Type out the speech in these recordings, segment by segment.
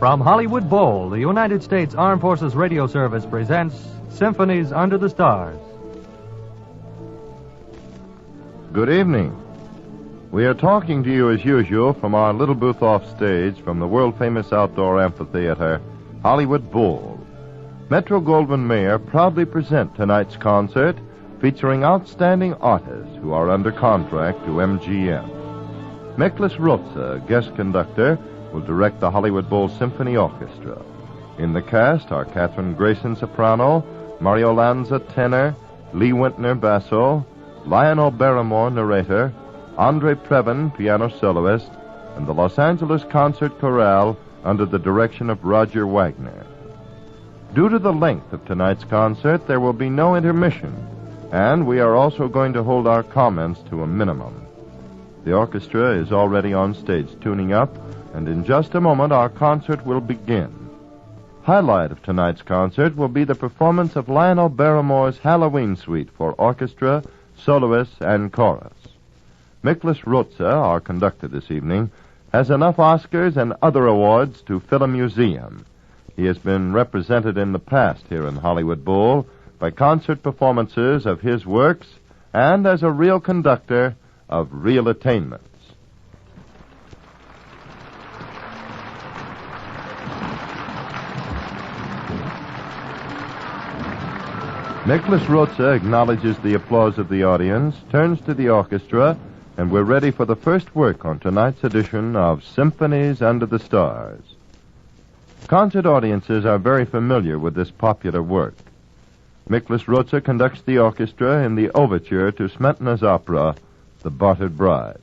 From Hollywood Bowl, the United States Armed Forces Radio Service presents Symphonies Under the Stars. Good evening. We are talking to you as usual from our little booth off stage from the world-famous outdoor amphitheater, Hollywood Bowl. Metro-Goldwyn-Mayer proudly present tonight's concert featuring outstanding artists who are under contract to MGM. Miklas Rotze, guest conductor, will direct the Hollywood Bowl Symphony Orchestra. In the cast are KATHRYN GRAYSON, soprano, Mario Lanza, tenor, Lee Wintner, basso, Lionel Barrymore, narrator, Andre Previn, piano soloist, and the Los Angeles Concert Chorale under the direction of Roger Wagner. Due to the length of tonight's concert, there will be no intermission, and we are also going to hold our comments to a minimum. The orchestra is already on stage tuning up, and in just a moment our concert will begin. Highlight of tonight's concert will be the performance of Lionel Barrymore's Halloween Suite for orchestra, soloists, and chorus. Miklas Rotze, our conductor this evening, has enough Oscars and other awards to fill a museum. He has been represented in the past here in Hollywood Bowl by concert performances of his works and as a real conductor of real attainments. Miklas Rotze acknowledges the applause of the audience, turns to the orchestra, and we're ready for the first work on tonight's edition of Symphonies Under the Stars. Concert audiences are very familiar with this popular work. Miklas Rotze conducts the orchestra in the overture to Smetana's opera, The Bartered Bride.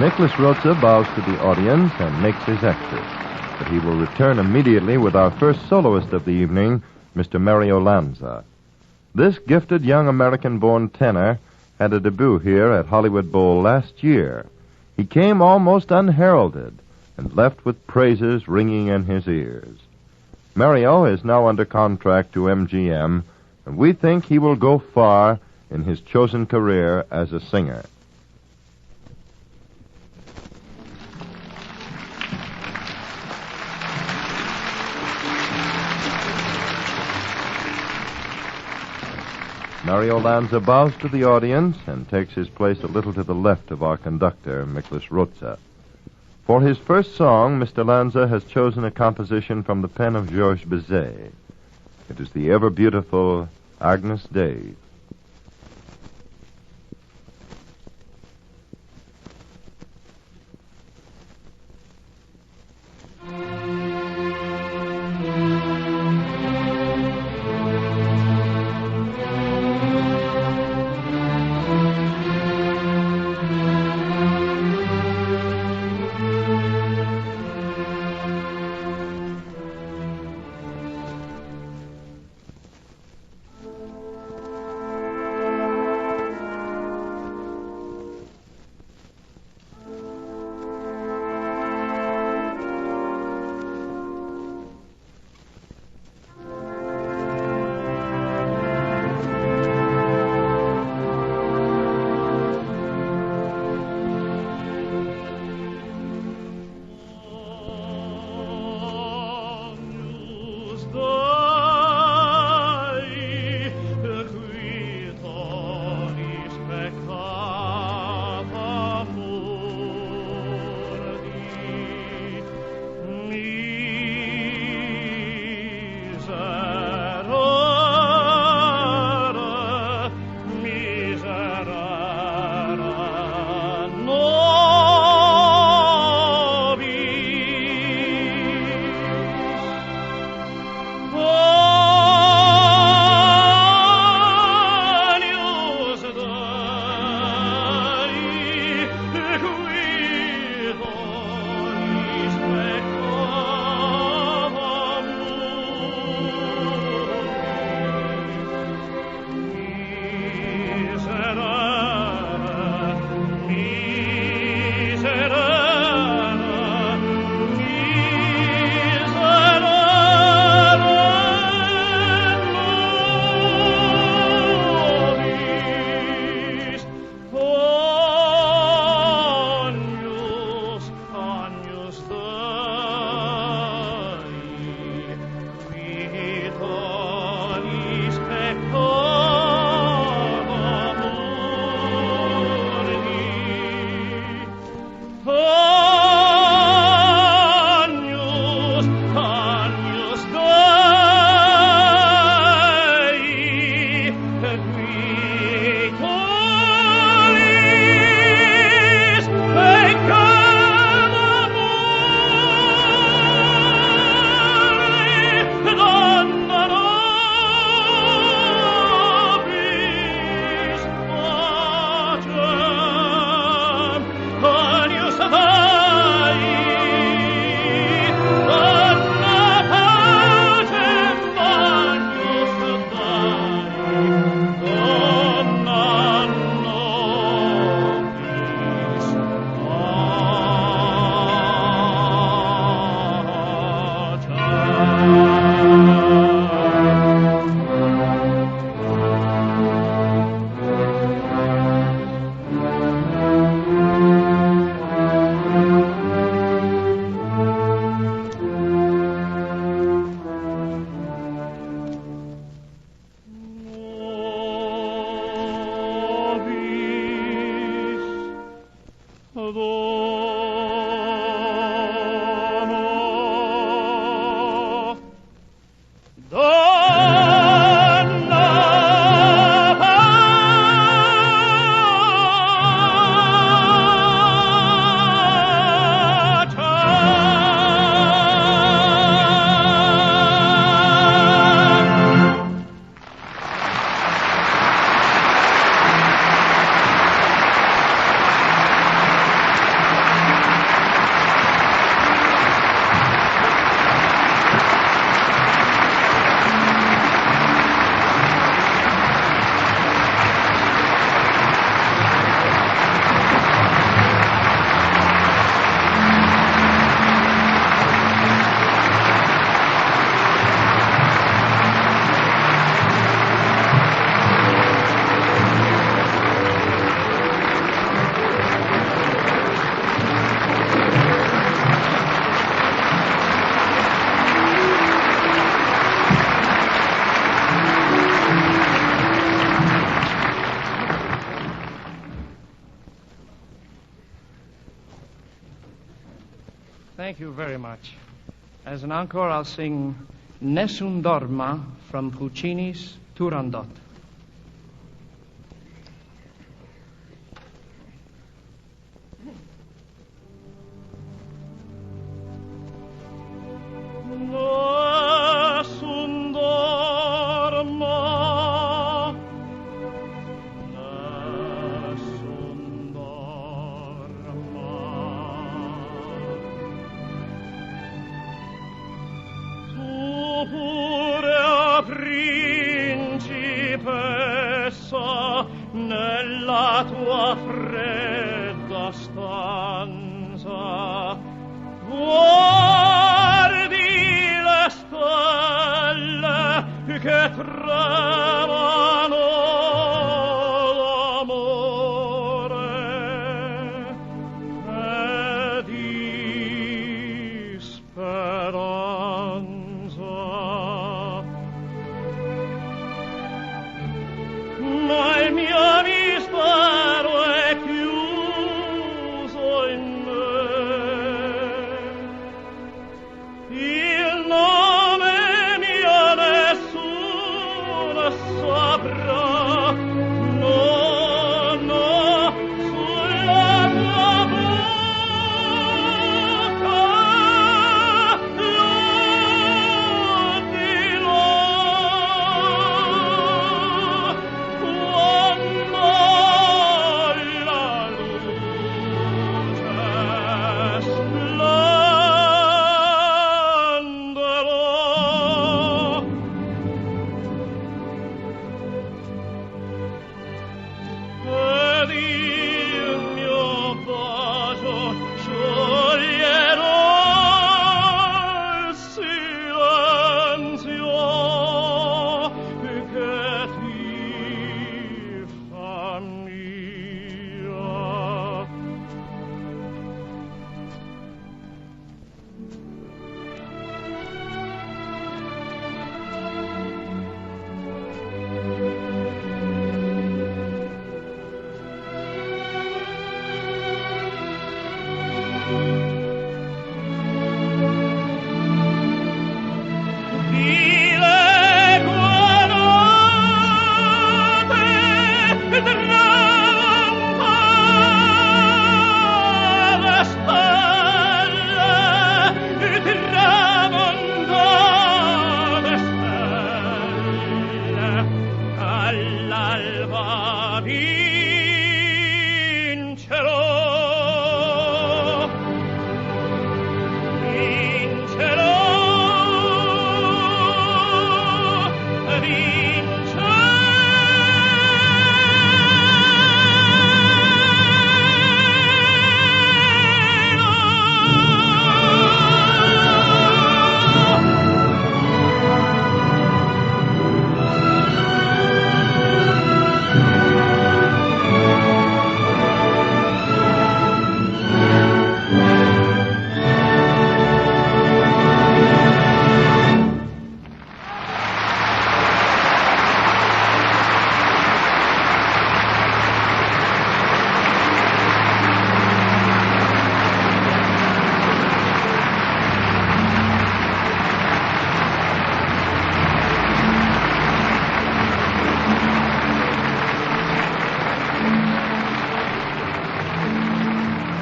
Nicholas Roza bows to the audience and makes his exit, but he will return immediately with our first soloist of the evening, Mr. Mario Lanza. This gifted young American-born tenor had a debut here at Hollywood Bowl last year. He came almost unheralded and left with praises ringing in his ears. Mario is now under contract to MGM, and we think he will go far in his chosen career as a singer. Mario Lanza bows to the audience and takes his place a little to the left of our conductor, Nicholas Roza. For his first song, Mr. Lanza has chosen a composition from the pen of Georges Bizet. It is the ever-beautiful Agnus Dei. you very much. As an encore, I'll sing Nessun Dorma from Puccini's Turandot. Nella tua fredda stanza guardi le stelle che tremano d'amore e di speranza, ma il mio mistero è chiuso in me. Il nome mio nessuno saprà. No, no, sulla tua bocca lo dirò. Quando la luce splenderò. Ed il mio bacio scioglierò il silenzio che ti fa mia. Ti leggo a notte tramontate stelle, tramontate stelle, all'alba vincerò.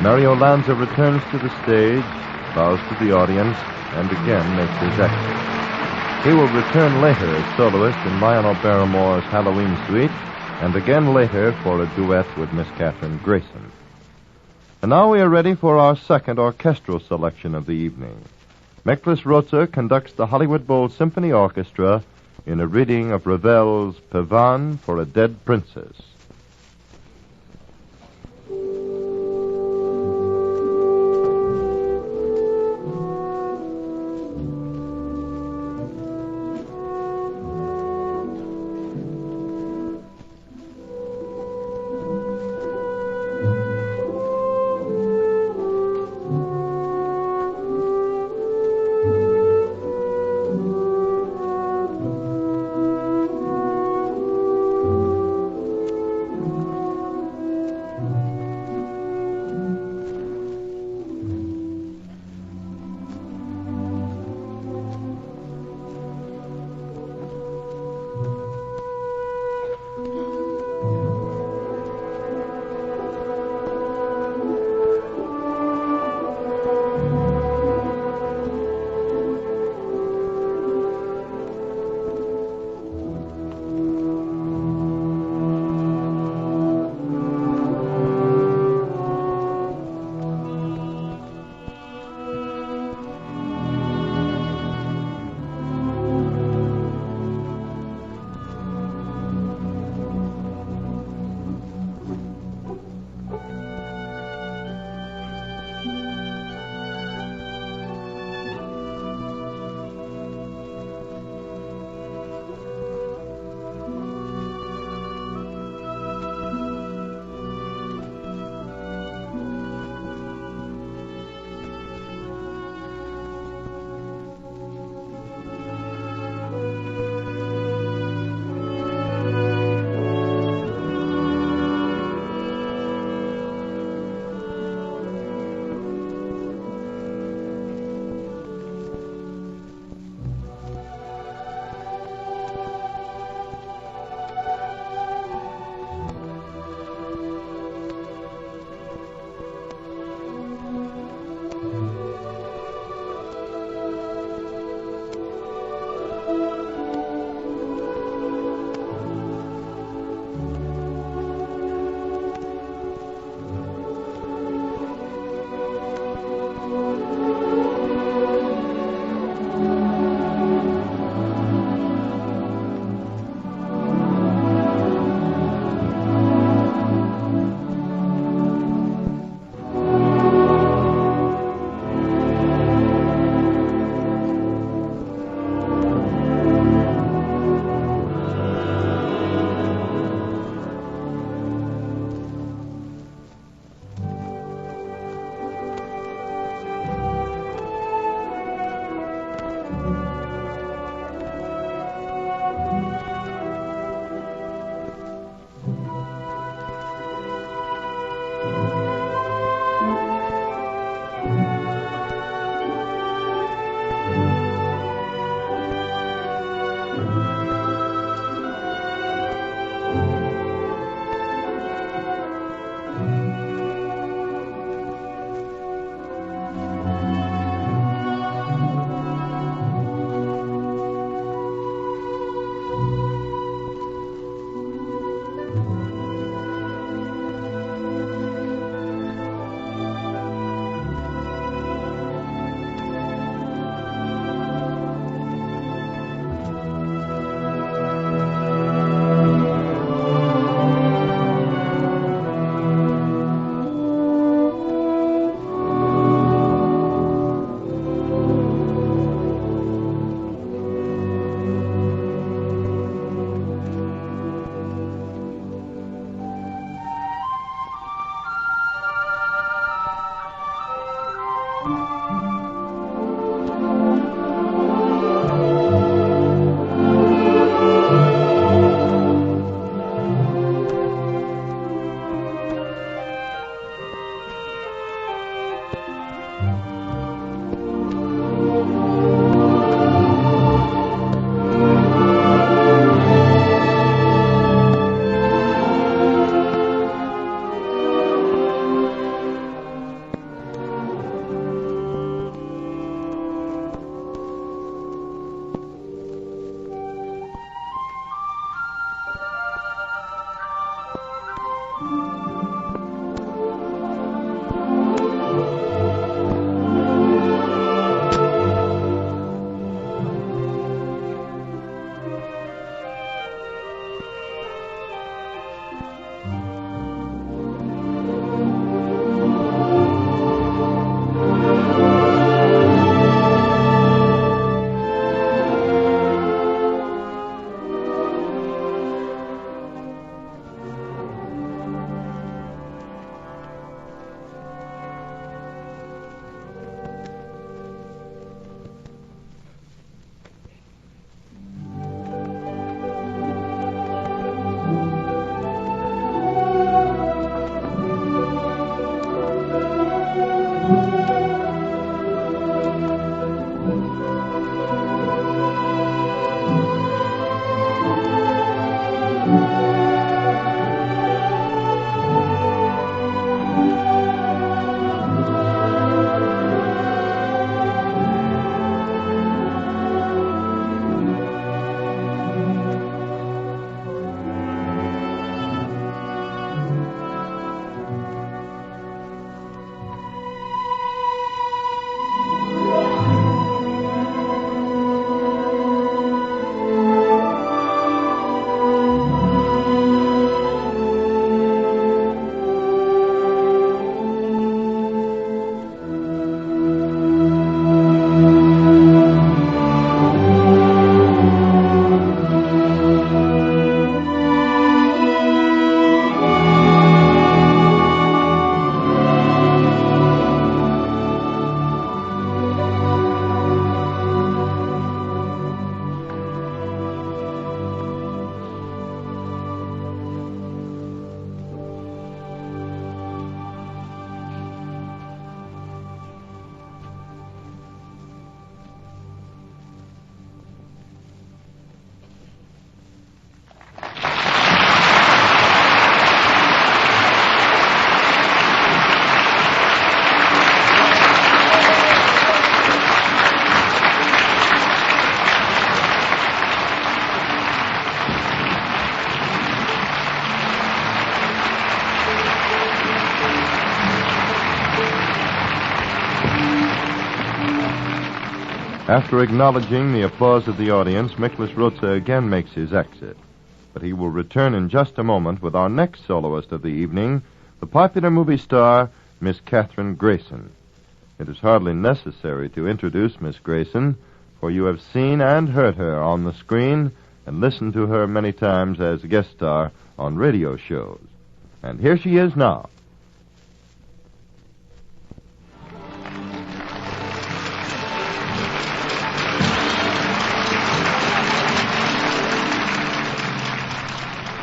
Mario Lanza returns to the stage, bows to the audience, and again makes his exit. He will return later as soloist in Lionel Barrymore's Halloween Suite, and again later for a duet with Miss KATHRYN Grayson. And now we are ready for our second orchestral selection of the evening. Meklis Roza conducts the Hollywood Bowl Symphony Orchestra in a reading of Ravel's Pavane for a Dead Princess. After acknowledging the applause of the audience, Miklas Rutza again makes his exit. But he will return in just a moment with our next soloist of the evening, the popular movie star, Miss KATHRYN Grayson. It is hardly necessary to introduce Miss Grayson, for you have seen and heard her on the screen and listened to her many times as a guest star on radio shows. And here she is now.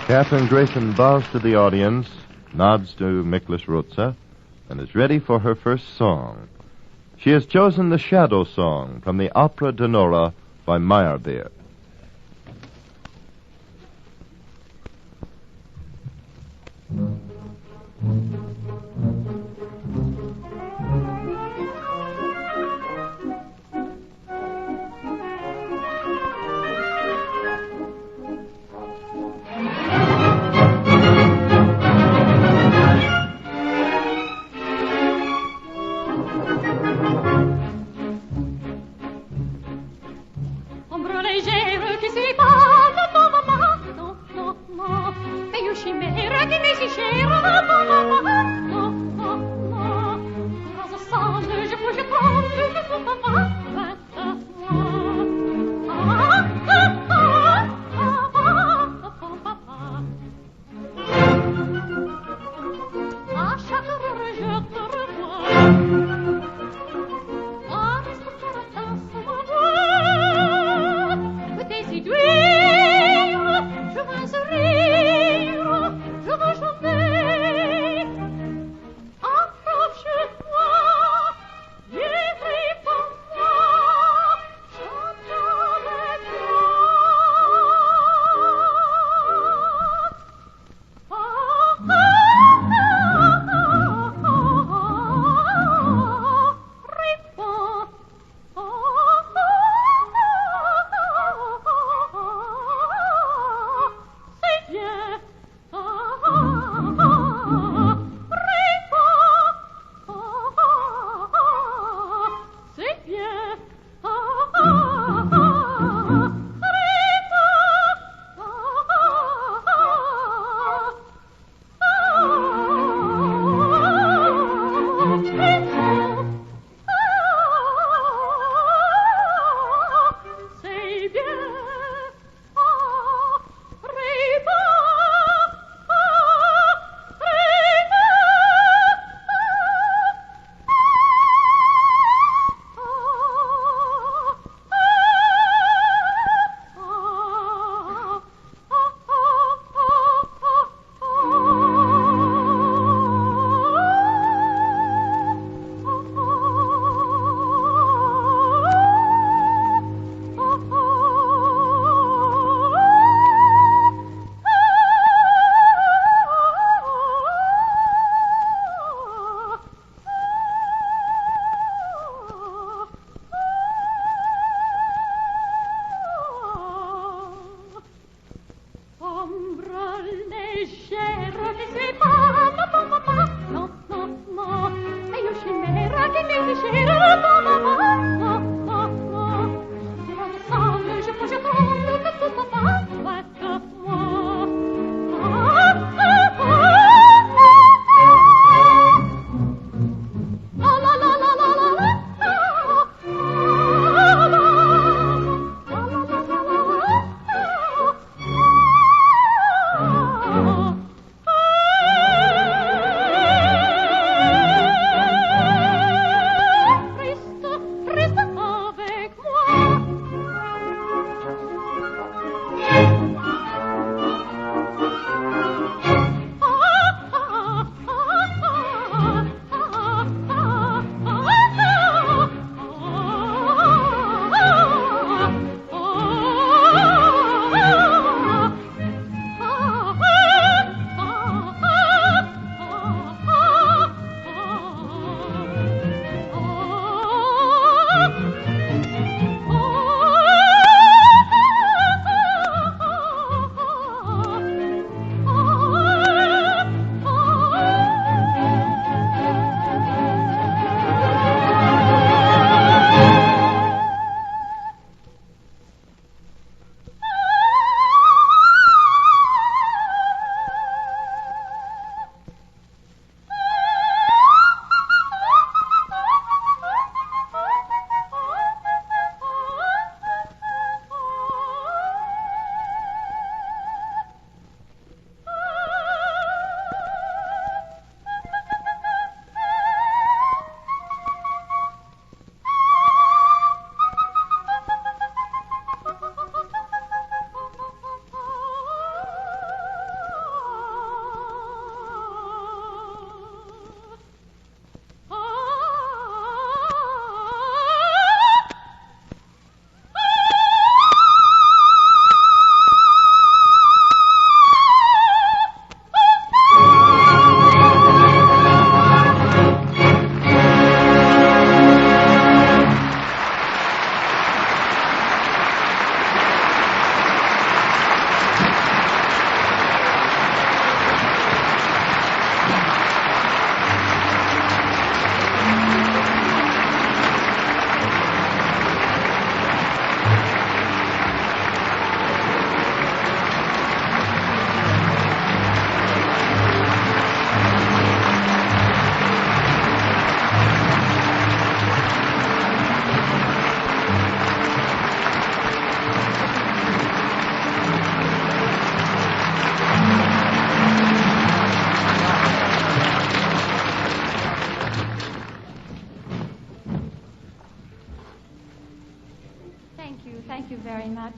KATHRYN Grayson bows to the audience, nods to Miklas Rutza, and is ready for her first song. She has chosen the Shadow Song from the Opera Tenora by Meyerbeer.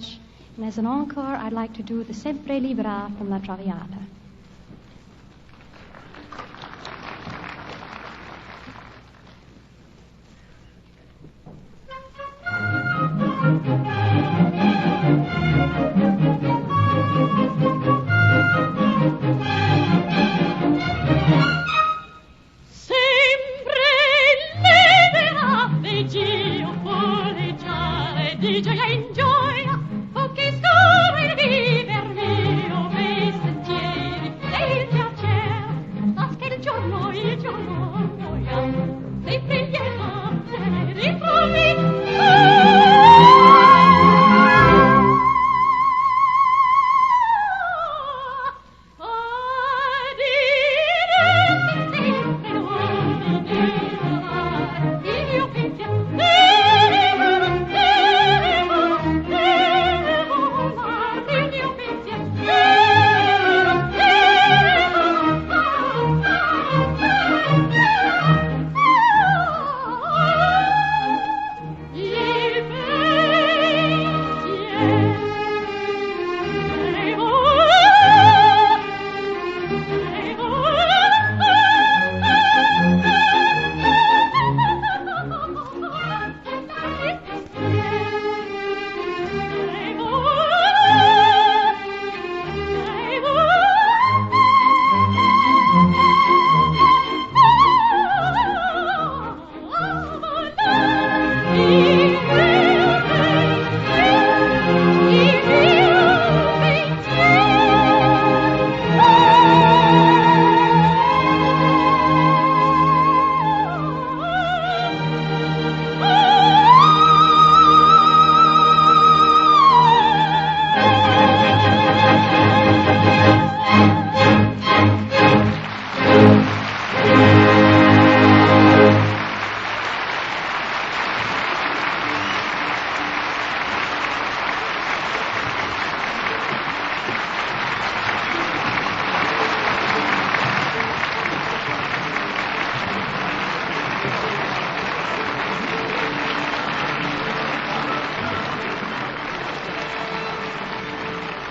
much. And as an encore, I'd like to do the Sempre Libera from La Traviata. Di gioia in gioia, o che scorre il viver mio, bei sentieri e il piacere, ma che il giorno muoia, sempre lieto di ritrovi.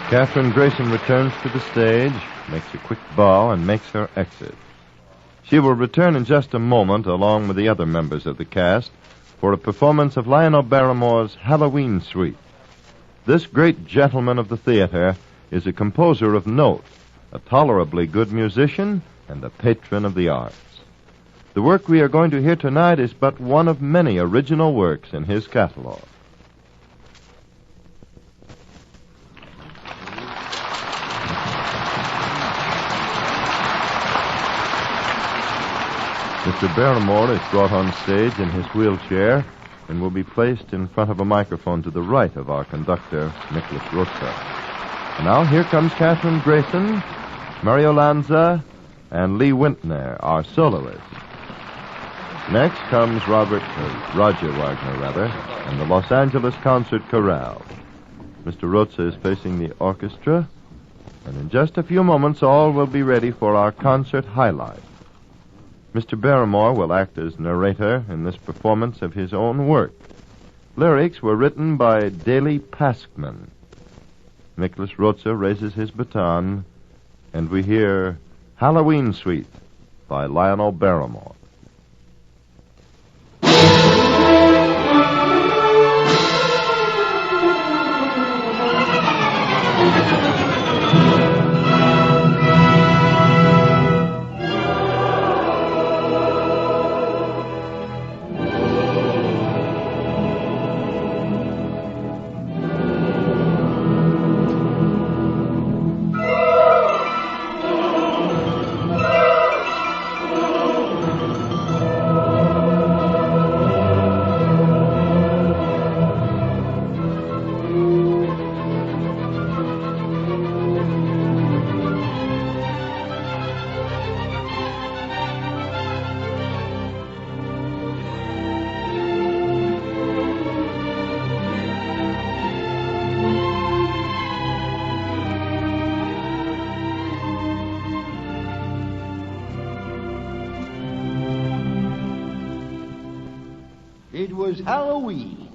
KATHRYN Grayson returns to the stage, makes a quick bow, and makes her exit. She will return in just a moment, along with the other members of the cast, for a performance of Lionel Barrymore's Halloween Suite. This great gentleman of the theater is a composer of note, a tolerably good musician, and a patron of the arts. The work we are going to hear tonight is but one of many original works in his catalog. Mr. Barrymore is brought on stage in his wheelchair and will be placed in front of a microphone to the right of our conductor, Nicholas Rotza. And now here comes KATHRYN Grayson, Mario Lanza, and Lee Wintner, our soloists. Next comes Roger Wagner, and the Los Angeles Concert Chorale. Mr. Rotza is facing the orchestra, and in just a few moments all will be ready for our concert highlight. Mr. Barrymore will act as narrator in this performance of his own work. Lyrics were written by Daley Paskman. Nicholas Rotza raises his baton, and we hear Halloween Suite by Lionel Barrymore. It was Halloween,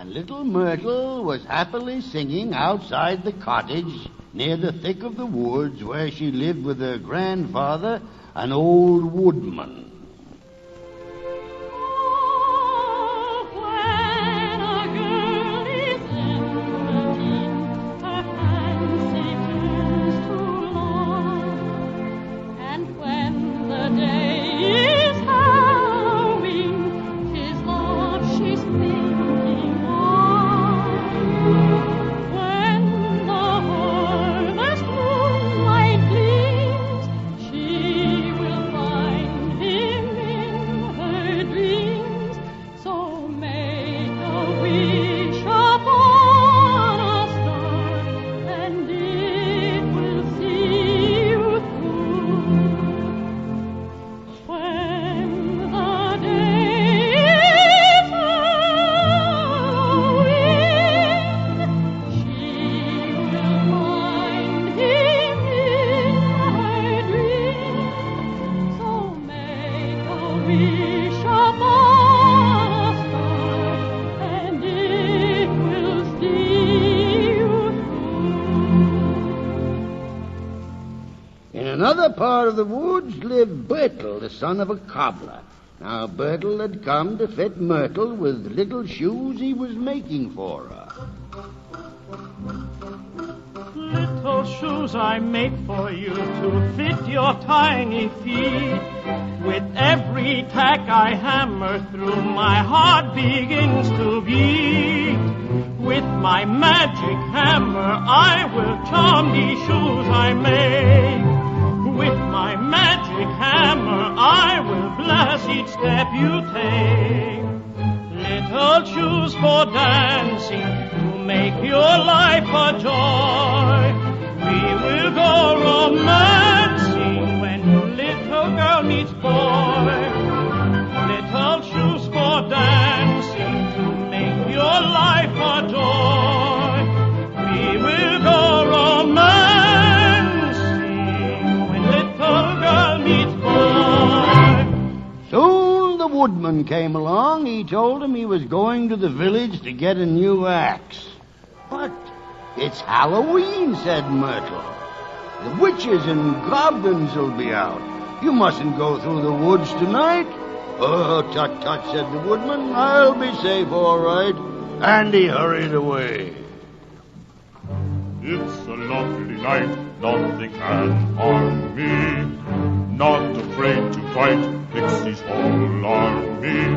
And little Myrtle was happily singing outside the cottage near the thick of the woods where she lived with her grandfather, an old woodman. Another part of the woods lived Bertel, the son of a cobbler. Now, Bertel had come to fit Myrtle with little shoes he was making for her. Little shoes I make for you to fit your tiny feet. With every tack I hammer through, my heart begins to beat. With my magic hammer I will charm these shoes I make. With my magic hammer I will bless each step you take. Little shoes for dancing to make your life a joy. We will go romancing when your little girl meets boy. Little shoes for dancing to make your life a joy. We will go romancing. Soon the woodman came along. He told him he was going to the village to get a new axe. But it's Halloween, said Myrtle. The witches and goblins will be out. You mustn't go through the woods tonight. Oh, tut, tut, said the woodman. I'll be safe, all right. And he hurried away. It's a lovely night, nothing can harm me. Not afraid to fight, pixies all are me.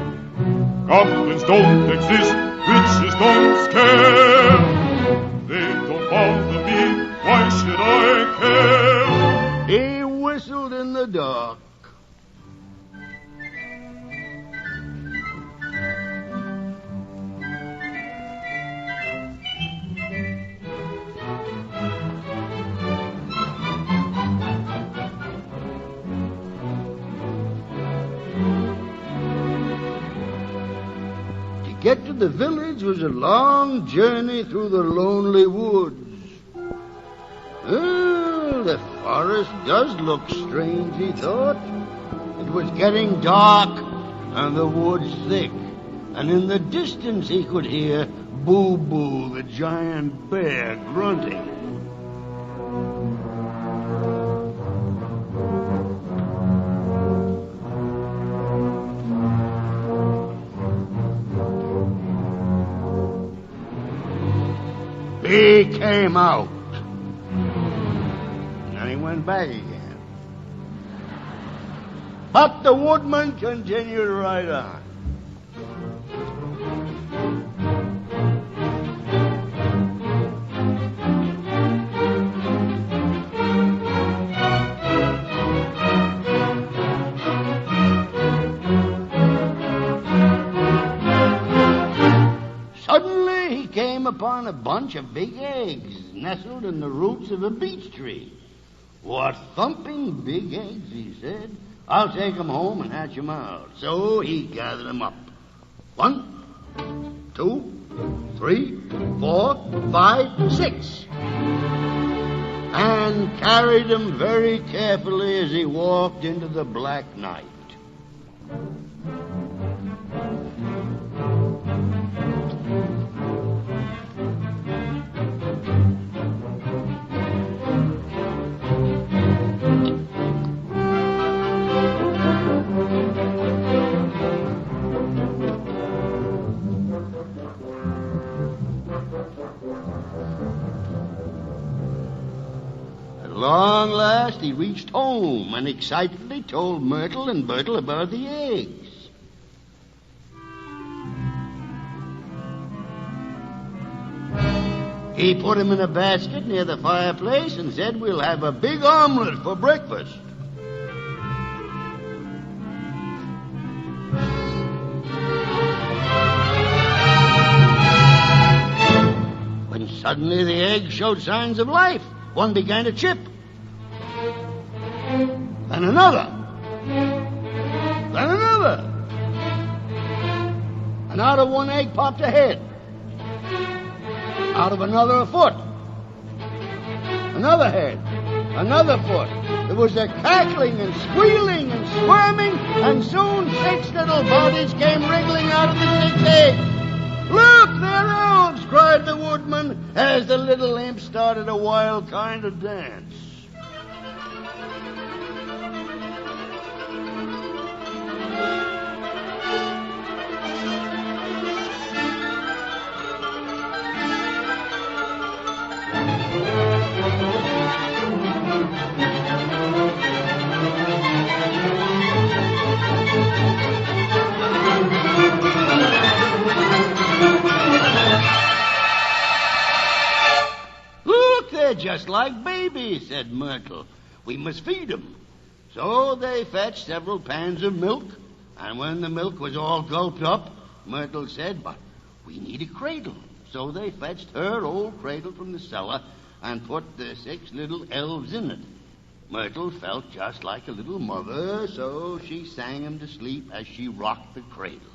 Goblins don't exist, witches don't scare. They don't bother me, why should I care? He whistled in the dark. Get to the village was a long journey through the lonely woods. Oh, the forest does look strange, he thought. It was getting dark and the woods thick, and in the distance he could hear Boo Boo, the giant bear, grunting. He came out. And he went back again. But the woodman continued right on. Upon a bunch of big eggs nestled in the roots of a beech tree. What thumping big eggs, he said. I'll take 'em home and hatch 'em out. So he gathered 'em up. 1, 2, 3, 4, 5, 6. And carried 'em very carefully as he walked into the black night. long last, he reached home and excitedly told Myrtle and Bertle about the eggs. He put them in a basket near the fireplace and said, "We'll have a big omelet for breakfast." When suddenly the egg showed signs of life. One began to chip. Then another. Then another. And out of one egg popped a head. Out of another, a foot. Another head. Another foot. There was a cackling and squealing and squirming, and soon 6 little bodies came wriggling out of the 6 eggs. "Look, they're elves!" cried the woodman, as the little imp started a wild kind of dance. "Just like babies," said Myrtle. "We must feed them." So they fetched several pans of milk, and when the milk was all gulped up, Myrtle said, "But we need a cradle." So they fetched her old cradle from the cellar and put the 6 little elves in it. Myrtle felt just like a little mother, so she sang them to sleep as she rocked the cradle.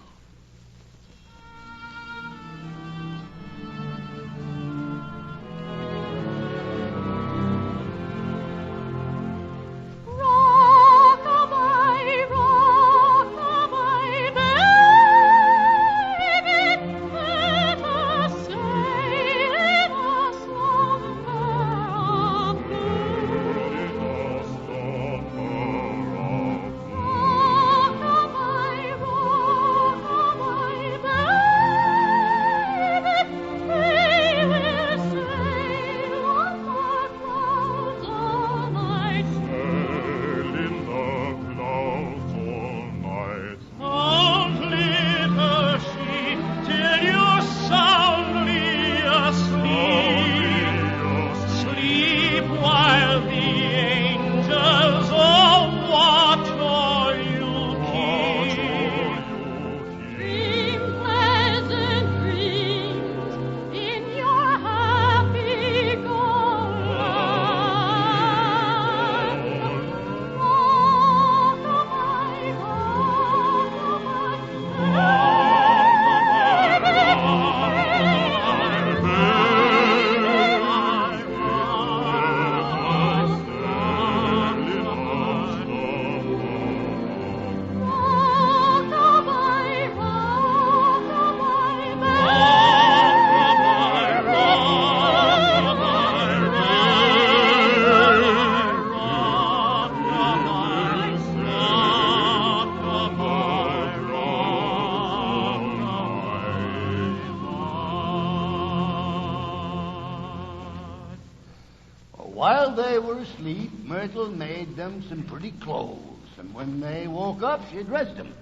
While they were asleep, Myrtle made them some pretty clothes, and when they woke up, she dressed them.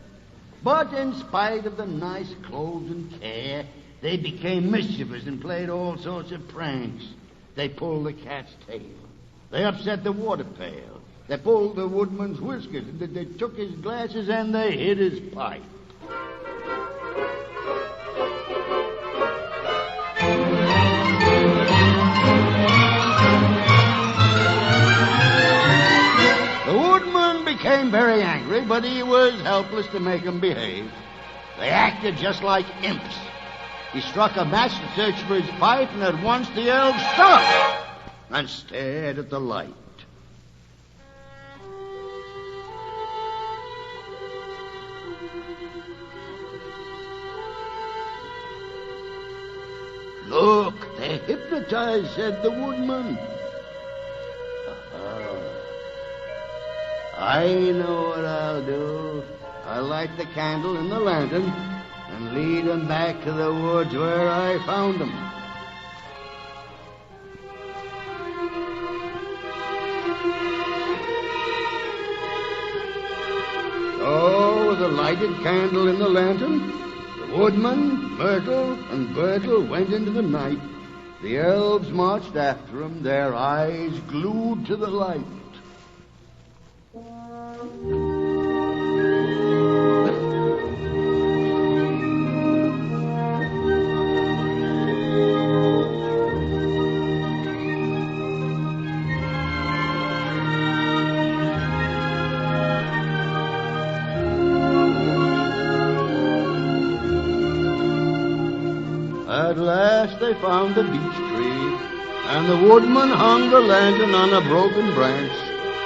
But in spite of the nice clothes and care, they became mischievous and played all sorts of pranks. They pulled the cat's tail. They upset the water pail. They pulled the woodman's whiskers. They took his glasses and they hid his pipe. Became very angry, but he was helpless to make them behave. They acted just like imps. He struck a match to search for his pipe, and at once the elves stopped and stared at the light. "Look, they're hypnotized," said the woodman. "I know what I'll do. I'll light the candle in the lantern and lead them back to the woods where I found them." lighted candle in the lantern, the woodman, Myrtle, and Bertle went into the night. The elves marched after them, their eyes glued to the light. At last they found the beech tree, and the woodman hung the lantern on a broken branch,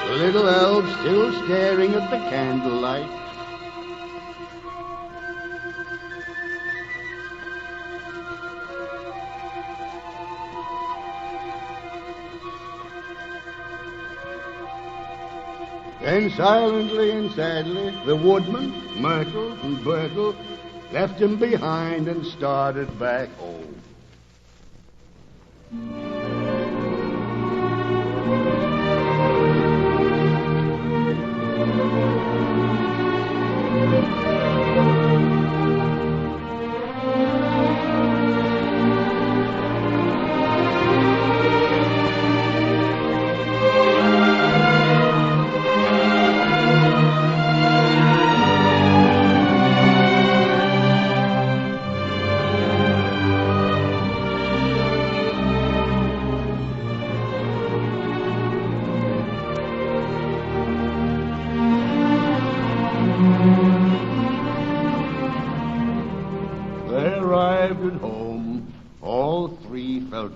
the little elves still staring at the candlelight. Then silently and sadly, the woodman, Myrtle, and Bertle left him behind and started back home.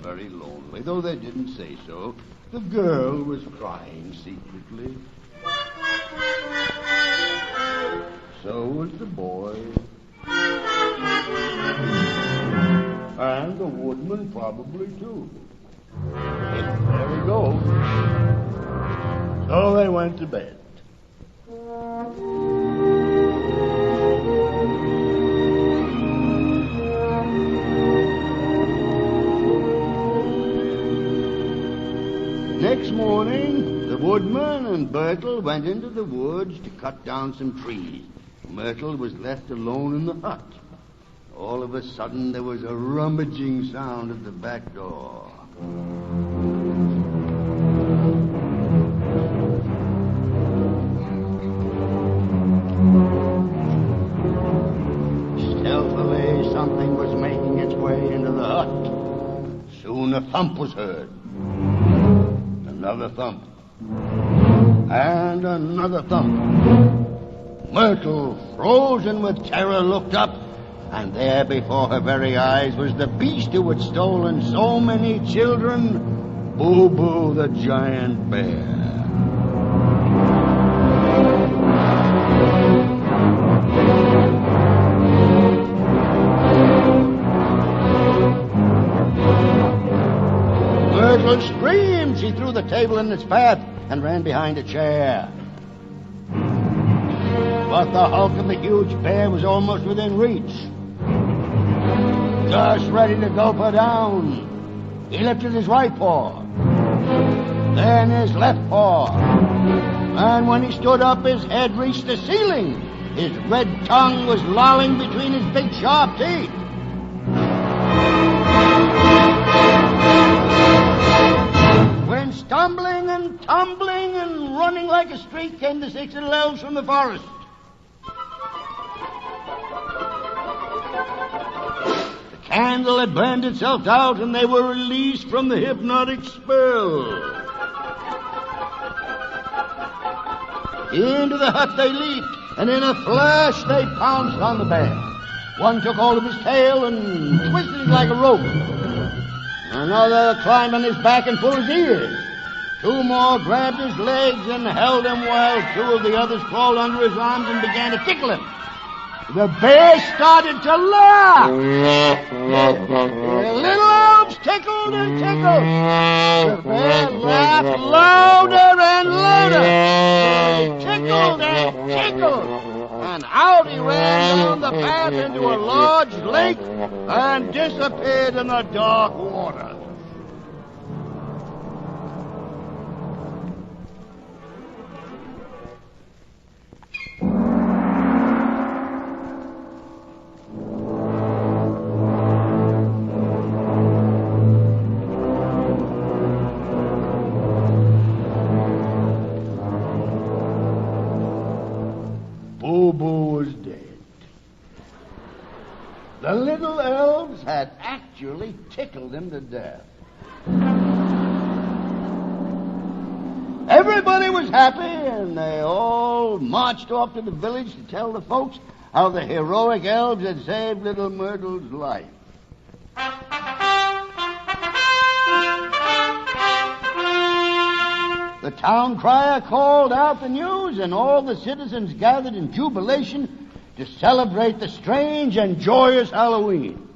Very lonely, though they didn't say so. The girl was crying secretly. So was the boy. And the woodman probably, too. There we go. So they went to bed. Next morning, the woodman and Bertle went into the woods to cut down some trees. Myrtle was left alone in the hut. All of a sudden, there was a rummaging sound at the back door. Stealthily, something was making its way into the hut. Soon a thump was heard. Another thump. And another thump. Myrtle, frozen with terror, looked up, and there before her very eyes was the beast who had stolen so many children, Boo-Boo the giant bear. Myrtle screamed. She threw the table in its path and ran behind a chair. But the hulk of the huge bear was almost within reach. Just ready to gulp her down. He lifted his right paw, then his left paw, and when he stood up, his head reached the ceiling. His red tongue was lolling between his big sharp teeth. When stumbling and tumbling and running like a streak came the 6 little elves from the forest. The candle had burned itself out, and they were released from the hypnotic spell. Into the hut they leaped, and in a flash they pounced on the bear. One took hold of his tail and twisted it like a rope. Another climbed on his back and pulled his ears. 2 more grabbed his legs and held him while 2 of the others crawled under his arms and began to tickle him. The bear started to laugh. The little elves tickled and tickled. The bear laughed louder and louder. He tickled and tickled. And out he ran down the path into a large lake and disappeared in the dark water. actually tickled him to death. Everybody was happy, and they all marched off to the village to tell the folks how the heroic elves had saved little Myrtle's life. The town crier called out the news, and all the citizens gathered in jubilation to celebrate the strange and joyous Halloween.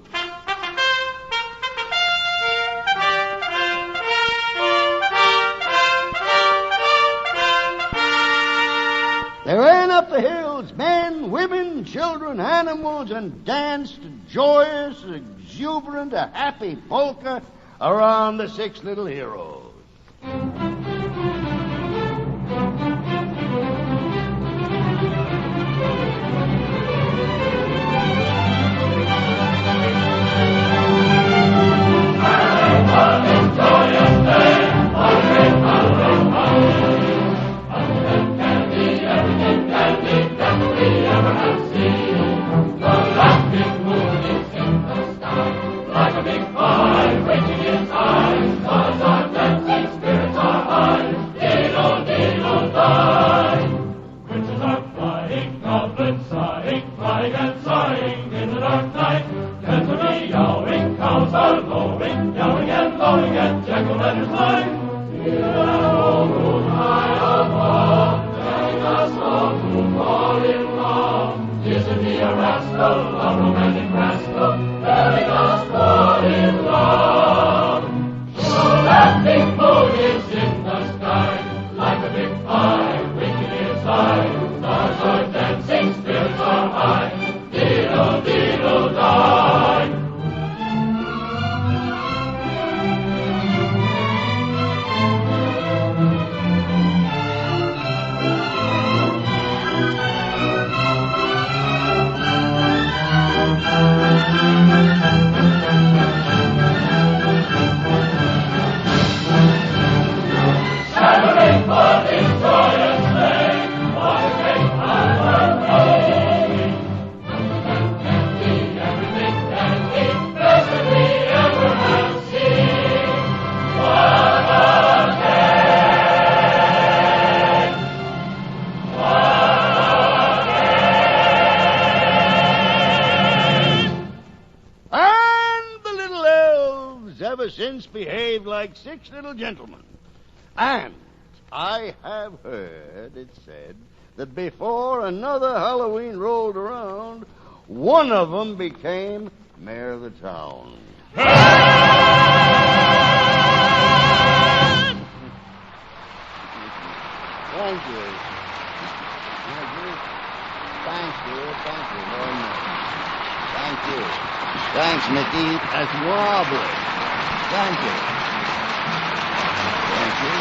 They ran up the hills, men, women, children, animals, and danced a joyous, exuberant, a happy polka around the 6 little heroes. Since behaved like 6 little gentlemen. And I have heard it said that before another Halloween rolled around, one of them became mayor of the town. Thank you. Thank you very much. Thank you. Thanks, Mickey. That's wobbly. Thank you. Thank you.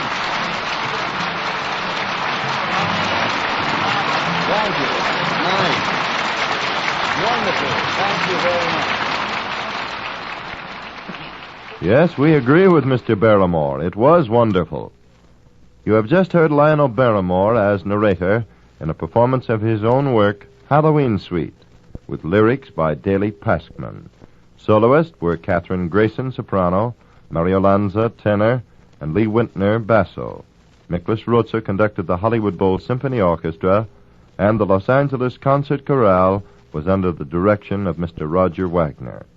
Thank you. Nice. Wonderful. Thank you very much. Yes, we agree with Mr. Barrymore. It was wonderful. You have just heard Lionel Barrymore as narrator in a performance of his own work, Halloween Suite, with lyrics by Daley Paskman. Soloists were KATHRYN Grayson, soprano, Mario Lanza, tenor, and Lee Wintner, basso. Miklas Rotzer conducted the Hollywood Bowl Symphony Orchestra, and the Los Angeles Concert Chorale was under the direction of Mr. Roger Wagner.